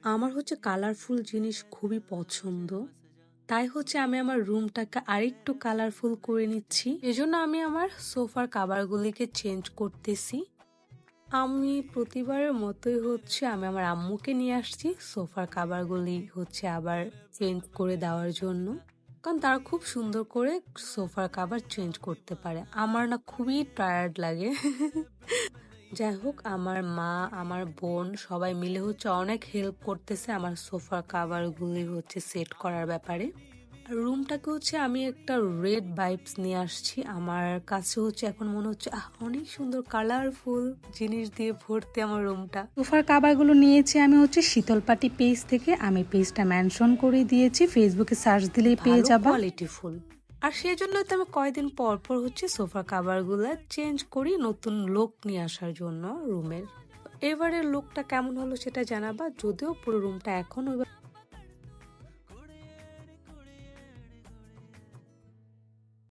আমার হচ্ছে কালারফুল জিনিস খুবই পছন্দ। তাই হচ্ছে আমি আমার রুমটাকে আরেকটু কালারফুল করে নিচ্ছি। এজন্য আমি আমার সোফার কাভারগুলিকে চেঞ্জ করতেছি। আমি প্রতিবারের মতোই হচ্ছে আমি আমার আম্মুকে নিয়ে আসছি সোফার কাভারগুলি হচ্ছে আবার চেঞ্জ করে দেওয়ার জন্য। কারণ তারা খুব সুন্দর করে সোফার কাভার চেঞ্জ করতে পারে। আমার না খুবই টায়ার্ড লাগে। যাই হোক আমার মা, আমার বোন সবাই মিলে হচ্ছে অনেক হেল্প করতেছে আমার সোফার কাভারগুলি হচ্ছে সেট করার ব্যাপারে। আর রুমটাকে হচ্ছে আমি একটা রেড ভাইবস নিয়ে আসছি। আমার কাছে হচ্ছে এখন মনে হচ্ছে অনেক সুন্দর কালারফুল জিনিস দিয়ে ভর্তি আমার রুমটা। সোফার কাভারগুলো নিয়েছি আমি হচ্ছে শীতলপাটি পেজ থেকে। আমি পেজটা মেনশন করে দিয়েছি, ফেসবুকে সার্চ দিলেই পেয়ে ভালো যাবা। কোয়ালিটিফুল। আর সেই জন্য তো আমি কয়েকদিন পর পর হচ্ছে সোফার কাভারগুলো চেঞ্জ করি নতুন লুক নিয়ে আসার জন্য রুমের। এবারের লুকটা কেমন হলো সেটা জানাবা, যদিও পুরো রুমটা এখন